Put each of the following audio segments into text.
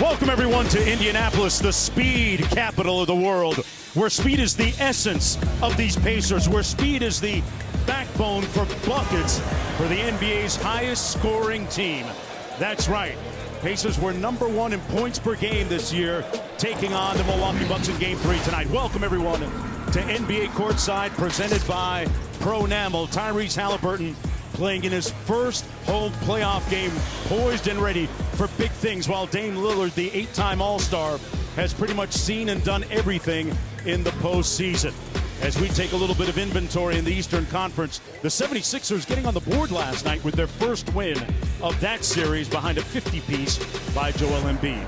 Welcome, everyone, to Indianapolis, the speed capital of the world, where speed is the essence of these Pacers, where speed is the backbone for buckets for the NBA's highest scoring team. That's right. Pacers were #1 in points per game this year, taking on the Milwaukee Bucks in Game 3 tonight. Welcome, everyone, to NBA Courtside, presented by Pro-Namel. Tyrese Halliburton playing in his first home playoff game, poised and ready for big things, while Dame Lillard, the 8-time All-Star, has pretty much seen and done everything in the postseason. As we take a little bit of inventory in the Eastern Conference, the 76ers getting on the board last night with their first win of that series behind a 50-piece by Joel Embiid.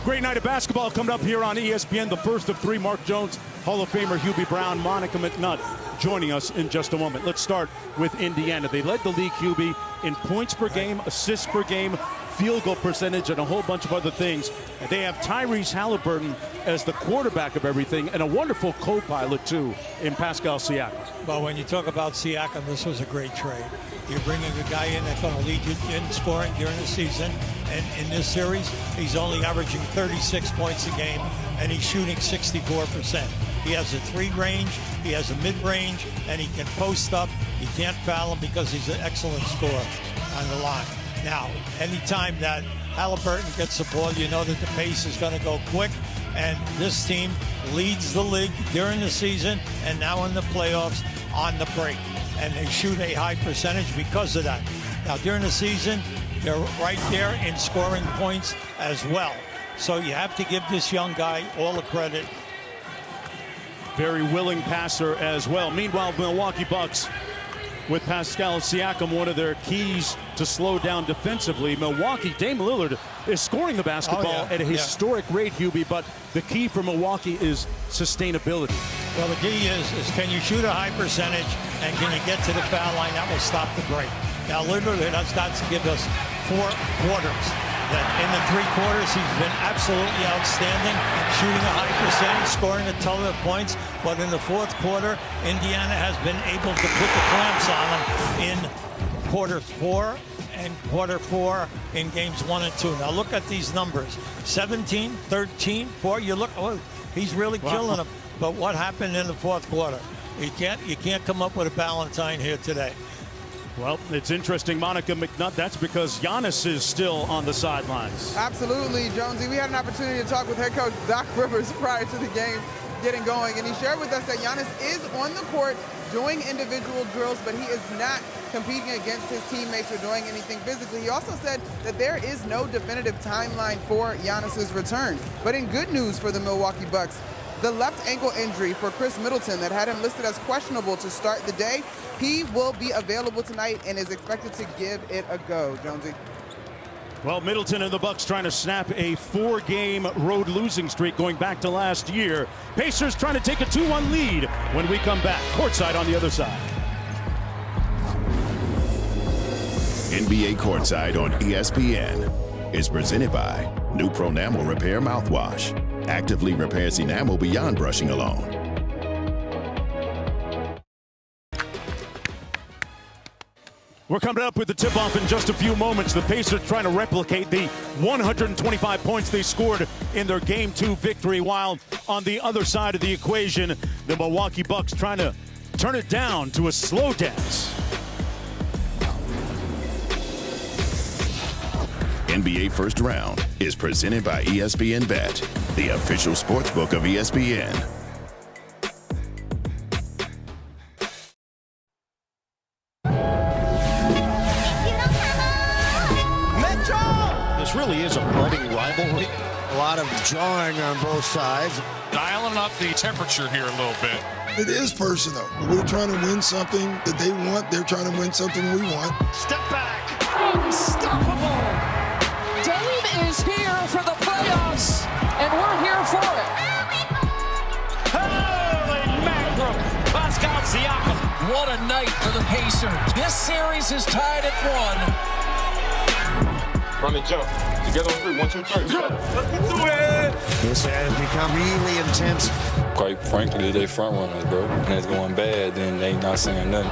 Great night of basketball coming up here on ESPN, the first of three. Mark Jones, Hall of Famer Hubie Brown, Monica McNutt joining us in just a moment. Let's start with Indiana. They led the league, Hubie, in points per game, assists per game, field goal percentage, and a whole bunch of other things. And they have Tyrese Halliburton as the quarterback of everything, and a wonderful co-pilot, too, in Pascal Siakam. Well, when you talk about Siakam, this was a great trade. You're bringing a guy in that's going to lead you in scoring during the season. And in this series, he's only averaging 36 points a game, and he's shooting 64%. He has a three-range, he has a mid-range, and he can post up. You can't foul him because he's an excellent scorer on the line. Now, anytime that Halliburton gets the ball, you know that the pace is going to go quick, and this team leads the league during the season and now in the playoffs on the break. And they shoot a high percentage because of that. Now, during the season, they're right there in scoring points as well. So you have to give this young guy all the credit. Very willing passer as well. Meanwhile, Milwaukee Bucks, with Pascal Siakam, one of their keys to slow down defensively. Milwaukee, Dame Lillard is scoring the basketball at a historic rate, Hubie, but the key for Milwaukee is sustainability. Well, the key is can you shoot a high percentage, and can you get to the foul line? That will stop the break. Now, Lillard has got to give us 4 quarters. That in the 3 quarters, he's been absolutely outstanding, shooting a high percentage, scoring a ton of points. But in the 4th quarter, Indiana has been able to put the clamps on him in quarter 4 and quarter 4 in games 1 and 2. Now look at these numbers: 17, 13, 4. You look, oh, he's really killing them. But what happened in the 4th quarter? You can't come up with a Valentine here today. Well, it's interesting, Monica McNutt. That's because Giannis is still on the sidelines. Absolutely, Jonesy. We had an opportunity to talk with head coach Doc Rivers prior to the game getting going, and he shared with us that Giannis is on the court doing individual drills, but he is not competing against his teammates or doing anything physically. He also said that there is no definitive timeline for Giannis's return. But in good news for the Milwaukee Bucks, the left ankle injury for Chris Middleton that had him listed as questionable to start the day, he will be available tonight and is expected to give it a go, Jonesy. Well, Middleton and the Bucks trying to snap a 4-game road losing streak going back to last year. Pacers trying to take a 2-1 lead when we come back. Courtside on the other side. NBA Courtside on ESPN is presented by new Pro-Namel Repair Mouthwash. Actively repairs enamel beyond brushing alone. We're coming up with the tip-off in just a few moments. The Pacers trying to replicate the 125 points they scored in their Game 2 victory, while on the other side of the equation, the Milwaukee Bucks trying to turn it down to a slow dance. NBA First Round is presented by ESPN Bet, the official sportsbook of ESPN. This really is a budding rivalry. A lot of jawing on both sides. Dialing up the temperature here a little bit. It is personal. We're trying to win something that they want. They're trying to win something we want. Step back. Unstoppable. Dame is here for the playoffs, and we're here for it. Holy mackerel. Pascal Siakam. What a night for the Pacers. This series is tied at 1. Run the jump. Together on 3. 1, 2, 3. Let's do it. This has become really intense. Quite frankly, they front runners, bro. And it's going bad, then they not saying nothing.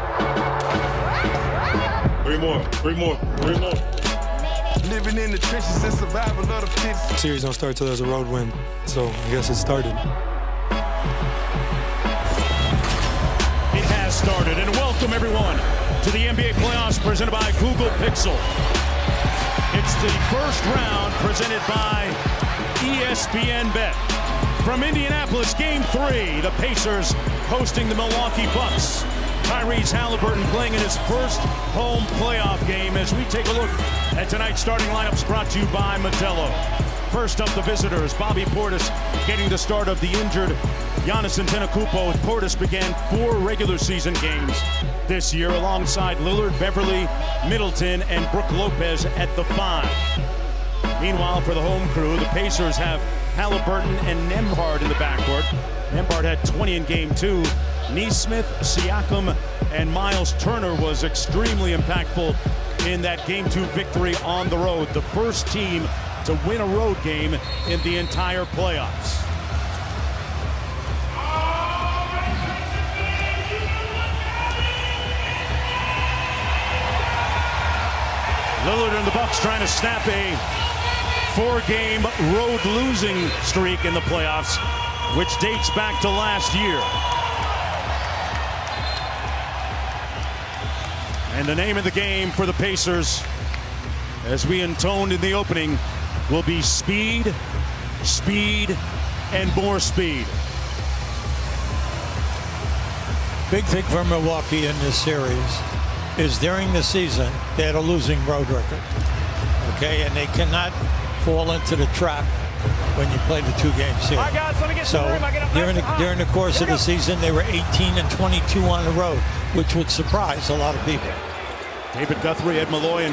3 more. 3 more. 3 more. Living in the trenches and survival of the fittest. Series don't start till there's a road win, so I guess it started. It has started, and welcome everyone to the NBA playoffs presented by Google Pixel. It's the first round presented by ESPN Bet. From Indianapolis, Game 3, the Pacers hosting the Milwaukee Bucks. Tyrese Halliburton playing in his first home playoff game as we take a look at tonight's starting lineups brought to you by Modelo. First up, the visitors, Bobby Portis getting the start of the injured Giannis Antetokounmpo. Portis began 4 regular season games this year alongside Lillard, Beverly, Middleton, and Brook Lopez at the 5. Meanwhile, for the home crew, the Pacers have Halliburton and Nembhard in the backcourt. Nembhard had 20 in game 2. Nesmith, Siakam, and Miles Turner was extremely impactful in that game 2 victory on the road. The first team to win a road game in the entire playoffs. Lillard and the Bucks trying to snap a 4-game road losing streak in the playoffs, which dates back to last year. And the name of the game for the Pacers, as we intoned in the opening, will be speed, speed, and more speed. Big thing for Milwaukee in this series is during the season, they had a losing road record. Okay, and they cannot fall into the trap when you play the 2-game series. So during the course of the season, they were 18-22 on the road, which would surprise a lot of people. David Guthrie, Ed Malloy, and